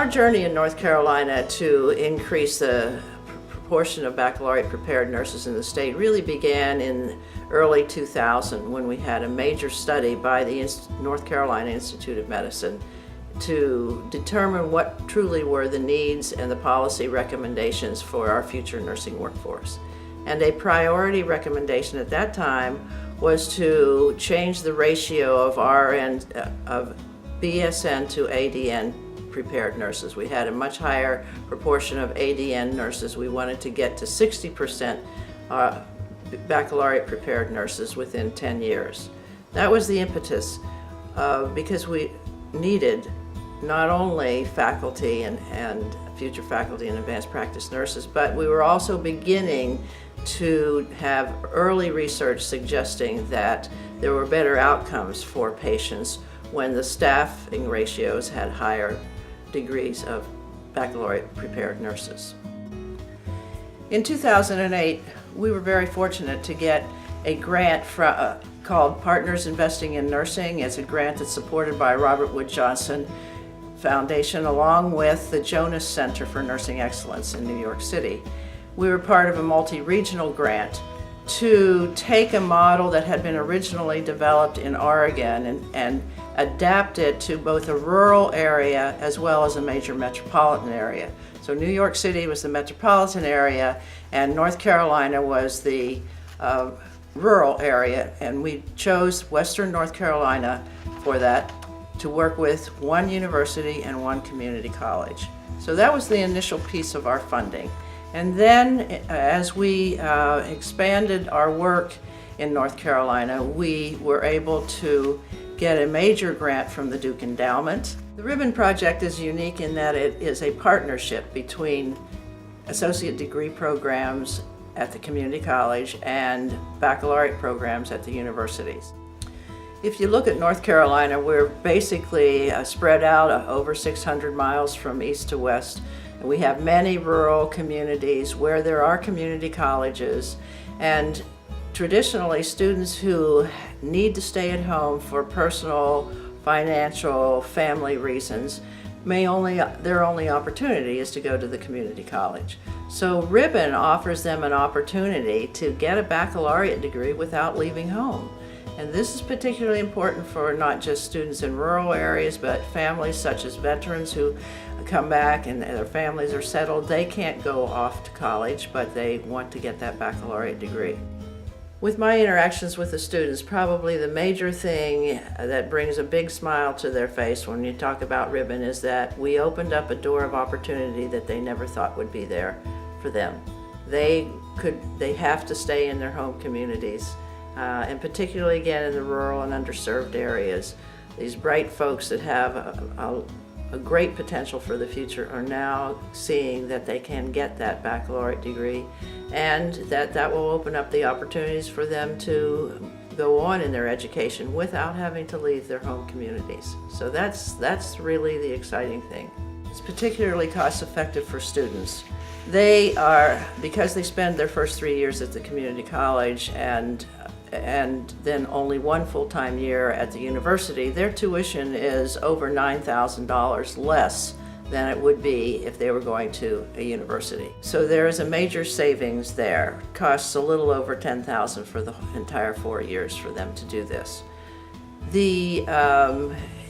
journey in North Carolina to increase the proportion of baccalaureate-prepared nurses in the state really began in early 2000 when we had a major study by the North Carolina Institute of Medicine to determine what truly were the needs and the policy recommendations for our future nursing workforce. And a priority recommendation at that time was to change the ratio of of BSN to ADN prepared nurses. We had a much higher proportion of ADN nurses. We wanted to get to 60% baccalaureate prepared nurses within 10 years. That was the impetus because we needed not only faculty and future faculty and advanced practice nurses, but we were also beginning to have early research suggesting that there were better outcomes for patients when the staffing ratios had higher degrees of baccalaureate prepared nurses. In 2008, we were very fortunate to get a grant called Partners Investing in Nursing. It's a grant that's supported by Robert Wood Johnson Foundation along with the Jonas Center for Nursing Excellence in New York City. We were part of a multi-regional grant to take a model that had been originally developed in Oregon and adapt it to both a rural area as well as a major metropolitan area. So New York City was the metropolitan area and North Carolina was the rural area, and we chose Western North Carolina for that to work with one university and one community college. So that was the initial piece of our funding. And then as we expanded our work in North Carolina, we were able to get a major grant from the Duke Endowment. The RIBN Project is unique in that it is a partnership between associate degree programs at the community college and baccalaureate programs at the universities. If you look at North Carolina, we're basically spread out over 600 miles from east to west. And we have many rural communities where there are community colleges, and traditionally students who need to stay at home for personal, financial, family reasons their only opportunity is to go to the community college. So RIBN offers them an opportunity to get a baccalaureate degree without leaving home. And this is particularly important for not just students in rural areas, but families such as veterans who come back and their families are settled. They can't go off to college, but they want to get that baccalaureate degree. With my interactions with the students, probably the major thing that brings a big smile to their face when you talk about RIBN is that we opened up a door of opportunity that they never thought would be there for them. They have to stay in their home communities, and particularly again in the rural and underserved areas. These bright folks that have a great potential for the future are now seeing that they can get that baccalaureate degree, and that will open up the opportunities for them to go on in their education without having to leave their home communities. So that's really the exciting thing. It's particularly cost effective for students. Because they spend their first 3 years at the community college and then only one full-time year at the university, their tuition is over $9,000 less than it would be if they were going to a university. So there is a major savings there. It costs a little over $10,000 for the entire 4 years for them to do this. The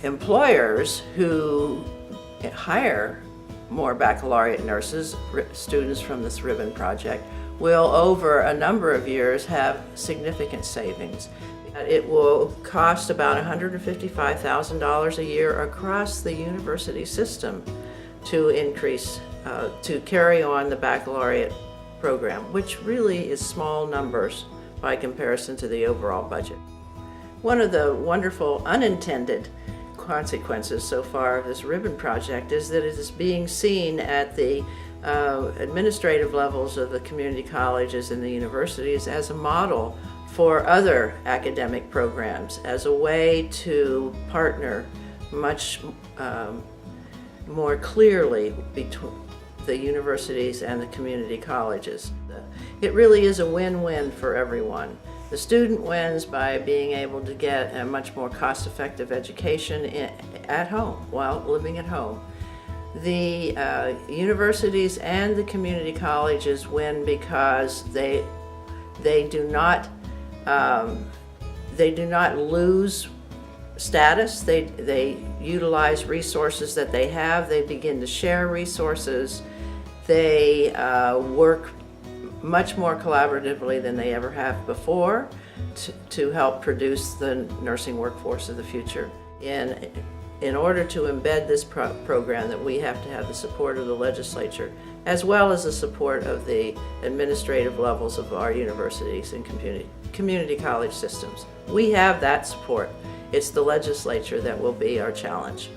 employers who hire more baccalaureate nurses, students from this RIBN project, will over a number of years have significant savings. It will cost about $155,000 a year across the university system to carry on the baccalaureate program, which really is small numbers by comparison to the overall budget. One of the wonderful unintended consequences so far of this RIBN project is that it is being seen at the administrative levels of the community colleges and the universities as a model for other academic programs, as a way to partner much more clearly between the universities and the community colleges. It really is a win-win for everyone. The student wins by being able to get a much more cost-effective education at home, while living at home. The universities and the community colleges win because they do not lose status. They utilize resources that they have. They begin to share resources. They work much more collaboratively than they ever have before to help produce the nursing workforce of the future. In order to embed this program, that we have to have the support of the legislature, as well as the support of the administrative levels of our universities and community college systems. We have that support. It's the legislature that will be our challenge.